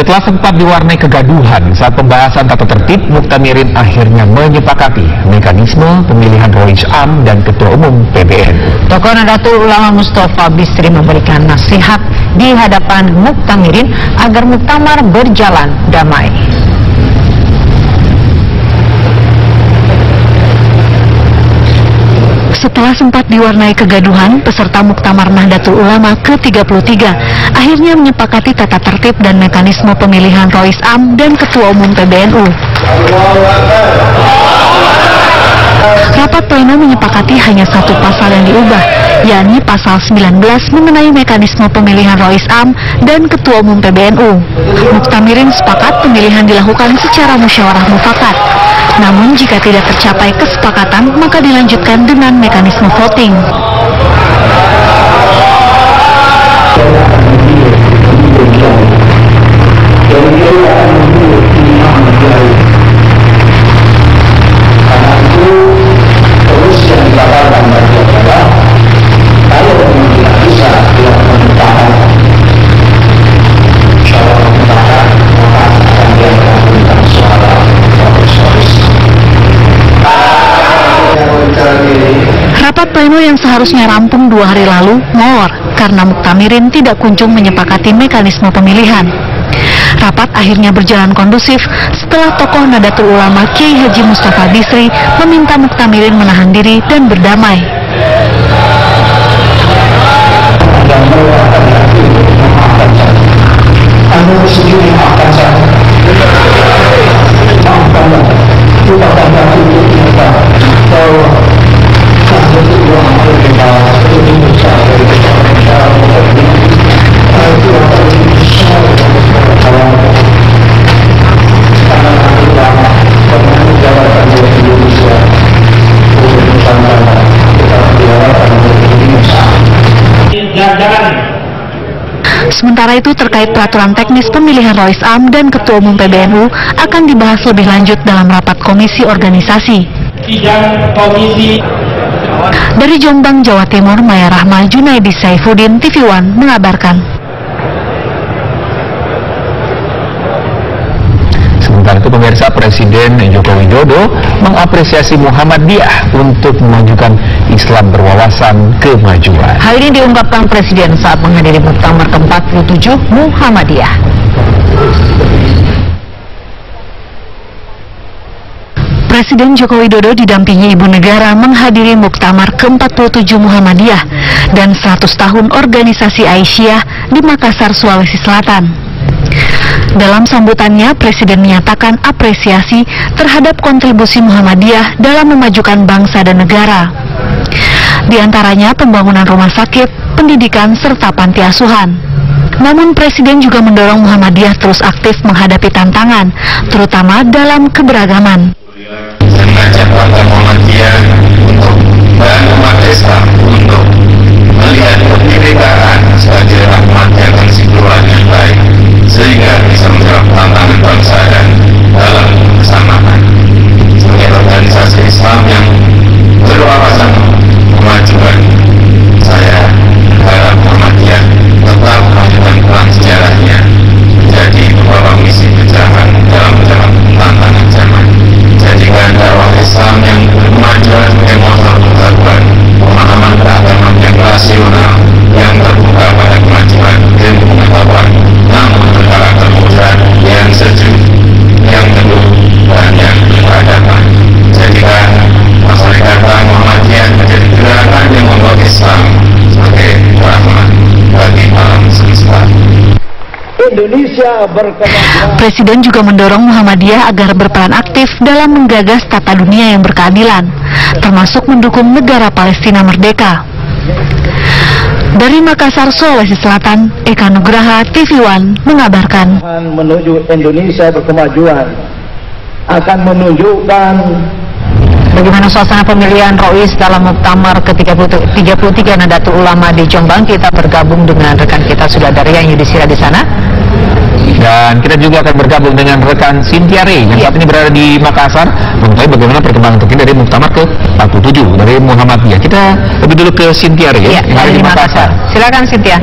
Setelah sempat diwarnai kegaduhan saat pembahasan tata tertib, Muktamirin akhirnya menyepakati mekanisme pemilihan Rois Am dan Ketua Umum PBNU. Tokoh Nahdlatul Ulama Mustafa Bisri memberikan nasihat di hadapan Muktamirin agar muktamar berjalan damai. Setelah sempat diwarnai kegaduhan, peserta Muktamar Nahdlatul Ulama ke-33 akhirnya menyepakati tata tertib dan mekanisme pemilihan Rois Am dan Ketua Umum PBNU. Rapat pleno menyepakati hanya satu pasal yang diubah, yakni pasal 19 mengenai mekanisme pemilihan Rois Am dan Ketua Umum PBNU. Muktamirin sepakat pemilihan dilakukan secara musyawarah mufakat. Namun jika tidak tercapai kesepakatan, maka dilanjutkan dengan mekanisme voting. Rapat pleno yang seharusnya rampung 2 hari lalu molor karena Muktamirin tidak kunjung menyepakati mekanisme pemilihan. Rapat akhirnya berjalan kondusif setelah tokoh Nahdlatul Ulama Kiai Haji Mustafa Bisri meminta Muktamirin menahan diri dan berdamai. Sementara itu terkait peraturan teknis pemilihan Rois Am dan Ketua Umum PBNU akan dibahas lebih lanjut dalam rapat komisi organisasi. Dari Jombang, Jawa Timur, Maya Rahma, Junaidi Saifuddin, TV One mengabarkan. Sementara itu pemirsa, Presiden Joko Widodo mengapresiasi Muhammadiyah untuk memajukan Islam berwawasan kemajuan. Hal ini diungkapkan Presiden saat menghadiri Muktamar ke-47 Muhammadiyah. Presiden Joko Widodo didampingi Ibu Negara menghadiri Muktamar ke-47 Muhammadiyah dan 100 tahun organisasi Aisyah di Makassar, Sulawesi Selatan. Dalam sambutannya, Presiden menyatakan apresiasi terhadap kontribusi Muhammadiyah dalam memajukan bangsa dan negara. Di antaranya pembangunan rumah sakit, pendidikan, serta panti asuhan. Namun Presiden juga mendorong Muhammadiyah terus aktif menghadapi tantangan, terutama dalam keberagaman. Mengajak warga Muhammadiyah untuk membantu umat Islam untuk melihat kebinekaan sebagai rahmat yang kesimpulan yang baik, sehingga bisa menjawab tantangan bangsa dan dalam kebersamaan. Sebagai organisasi Islam yang berwawasan kemajuan, saya berharap Muhammadiyah tetap memajukan peran sejarahnya menjadi pembawa misi pencerahan dalam menjawab tantangan zaman. Jadikan dakwah Islam yang berkemajuan sebagai motor pembaruan, pemahaman beragama yang rasional, yang terbuka pada kemajuan ilmu pengetahuan, namun berkarakter moderat, yang sejuk, yang teguh, dan yang berkeadaban. Jadikan masyarakat Muhammadiyah menjadi gerakan yang membawa Islam sebagai rahmat bagi alam semesta. Indonesia berkembang. Presiden juga mendorong Muhammadiyah agar berperan aktif dalam menggagas tata dunia yang berkeadilan, termasuk mendukung negara Palestina merdeka. Dari Makassar, Sulawesi Selatan, Eka Nugraha, TV One mengabarkan. Menuju Indonesia berkemajuan akan menunjukkan Bagaimana suasana pemilihan Rois dalam Muktamar ke-33 Nahdlatul Ulama di Jombang? Kita bergabung dengan rekan kita Sudadari yang Yudhistira di sana. Dan kita juga akan bergabung dengan rekan Cynthia Rey yang saat ini berada di Makassar mengetahui bagaimana perkembangan terkini dari Muktamar ke-47 dari Muhammadiyah. Kita lebih dulu ke Cynthia Rey yang ada di Makassar. Silakan Cynthia.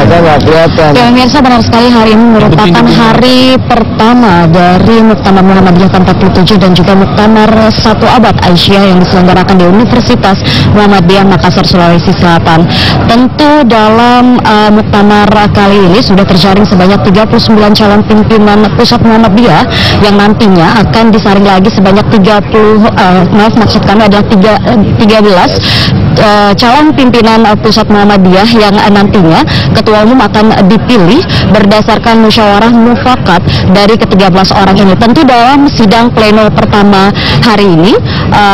nggak kelihatan. Ya pemirsa, benar sekali hari ini merupakan hari pertama dari Muktamar Muhammadiyah ke-47 dan juga Muktamar 1 Abad Aisyah yang diselenggarakan di Universitas Muhammadiyah Makassar, Sulawesi Selatan. Tentu dalam Muktamar kali ini sudah terjaring sebanyak 39 calon pimpinan pusat Muhammadiyah yang nantinya akan disaring lagi sebanyak 13 calon pimpinan pusat Muhammadiyah yang nantinya ketua umum akan dipilih berdasarkan musyawarah mufakat dari ke-13 orang ini. Tentu dalam sidang pleno pertama hari ini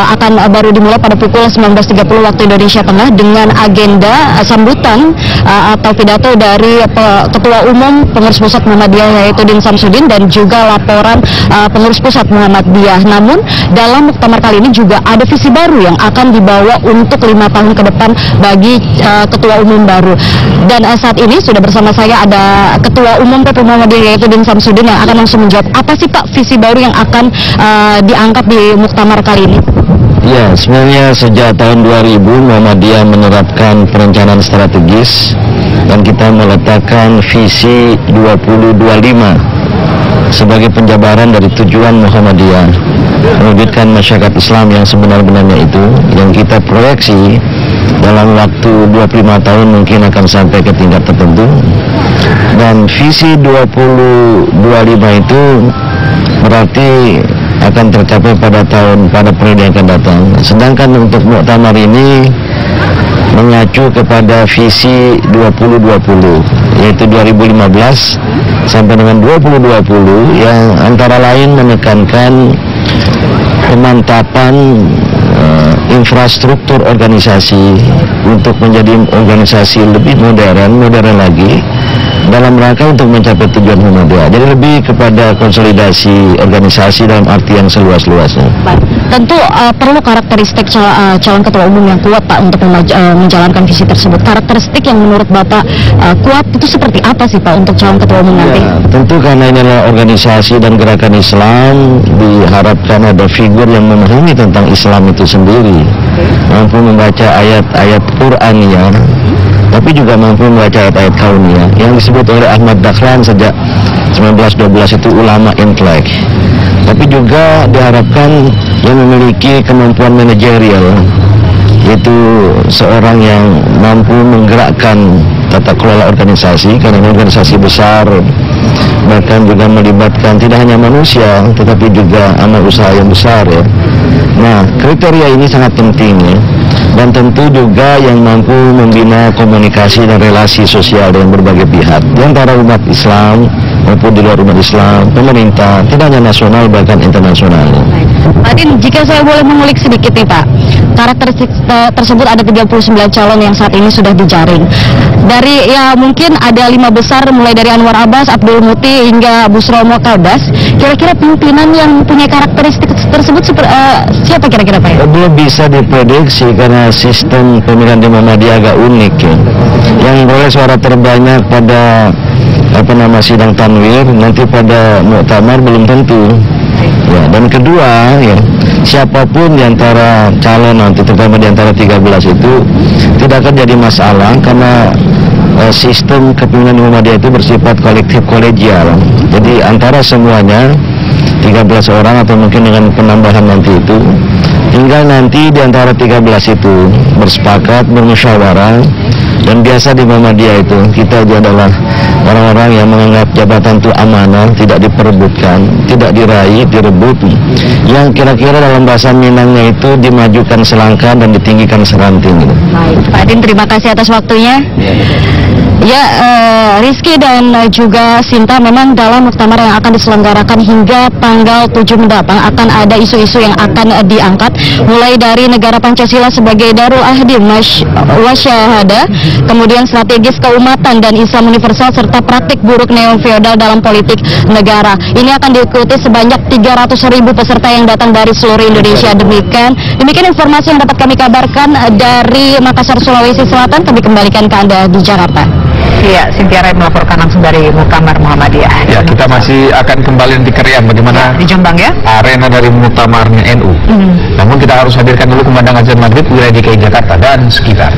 akan baru dimulai pada pukul 19.30 waktu Indonesia Tengah dengan agenda sambutan atau pidato dari ketua umum pengurus pusat Muhammadiyah yaitu Din Samsudin dan juga laporan pengurus pusat Muhammadiyah. Namun dalam muktamar kali ini juga ada visi baru yang akan dibawa untuk 5 tahun ke depan bagi ketua umum baru. Dan saat ini sudah bersama saya ada ketua umum PP Muhammadiyah yaitu Din Samsudin yang akan langsung menjawab apa sih Pak visi baru yang akan diangkat di muktamar kali ini. Ya, sebenarnya sejak tahun 2000 Muhammadiyah menerapkan perencanaan strategis dan kita meletakkan visi 2025 sebagai penjabaran dari tujuan Muhammadiyah mewujudkan masyarakat Islam yang sebenar-benarnya itu, yang kita proyeksi dalam waktu 25 tahun mungkin akan sampai ke tingkat tertentu. Dan visi 2025 itu berarti akan tercapai pada periode yang akan datang. Sedangkan untuk muktamar ini mengacu kepada visi 2020 yaitu 2015 sampai dengan 2020 yang antara lain menekankan pemantapan infrastruktur organisasi untuk menjadi organisasi lebih modern lagi dalam rangka untuk mencapai tujuan Muhammadiyah. Jadi lebih kepada konsolidasi organisasi dalam arti yang seluas-luasnya. Tentu perlu karakteristik calon ketua umum yang kuat Pak untuk menjalankan visi tersebut. Karakteristik yang menurut Bapak kuat itu seperti apa sih Pak untuk calon ketua umum nanti? Ya, tentu karena ini adalah organisasi dan gerakan Islam, diharapkan ada figur yang memahami tentang Islam itu sendiri, mampu membaca ayat-ayat Qur'aniyah, tapi juga mampu membaca ayat-ayat kauniyah yang disebut oleh Ahmad Dahlan sejak 1912 itu ulama intelek. Tapi juga diharapkan yang memiliki kemampuan manajerial, yaitu seorang yang mampu menggerakkan tata kelola organisasi, karena ini organisasi besar, bahkan juga melibatkan tidak hanya manusia tetapi juga amal usaha yang besar ya. Nah, kriteria ini sangat penting ya. Dan tentu juga yang mampu membina komunikasi dan relasi sosial dengan berbagai pihak di antara umat Islam maupun di luar umat Islam, pemerintah, tidak hanya nasional bahkan internasional. Pak Din, jika saya boleh mengulik sedikit nih Pak, karakteristik tersebut ada 39 calon yang saat ini sudah dijaring. Dari ya mungkin ada 5 besar mulai dari Anwar Abbas, Abdul Muti hingga Busromo Kaldas. Kira-kira pimpinan yang punya karakteristik tersebut siapa kira-kira Pak ya? Belum bisa diprediksi karena sistem pemilihan di Muhammadiyah agak unik ya. Yang boleh suara terbanyak pada sidang tanwir, nanti pada muktamar belum tentu. Ya, dan kedua ya, siapapun di antara calon nanti, terutama di antara 13 itu tidak akan jadi masalah karena sistem kepemimpinan Muhammadiyah itu bersifat kolektif kolegial. Jadi antara semuanya 13 orang atau mungkin dengan penambahan nanti itu, tinggal nanti di antara 13 itu bersepakat, bermusyawarah. Dan biasa di Muhammadiyah itu kita adalah orang-orang yang menganggap jabatan itu amanah, tidak diperebutkan, tidak diraih, direbut, yang kira-kira dalam bahasa Minangnya itu dimajukan selangkah dan ditinggikan seranting. Baik, Pak Din, terima kasih atas waktunya. Ya, Rizky dan juga Sinta, memang dalam muktamar yang akan diselenggarakan hingga tanggal 7 mendatang akan ada isu-isu yang akan diangkat, mulai dari negara Pancasila sebagai Darul Ahdi Wasyahada, kemudian strategis keumatan dan Islam universal, serta praktik buruk neo-feodal dalam politik negara. Ini akan diikuti sebanyak 300.000 peserta yang datang dari seluruh Indonesia. Demikian informasi yang dapat kami kabarkan dari Makassar, Sulawesi Selatan. Kami kembalikan ke Anda di Jakarta. Iya, Cynthia Ray melaporkan langsung dari Muktamar Muhammadiyah. Ya, kita masih akan kembali nanti ke Rian bagaimana di Jombang ya, arena dari muktamarnya NU. Namun kita harus hadirkan dulu kumandang azan maghrib wilayah DKI Jakarta dan sekitar.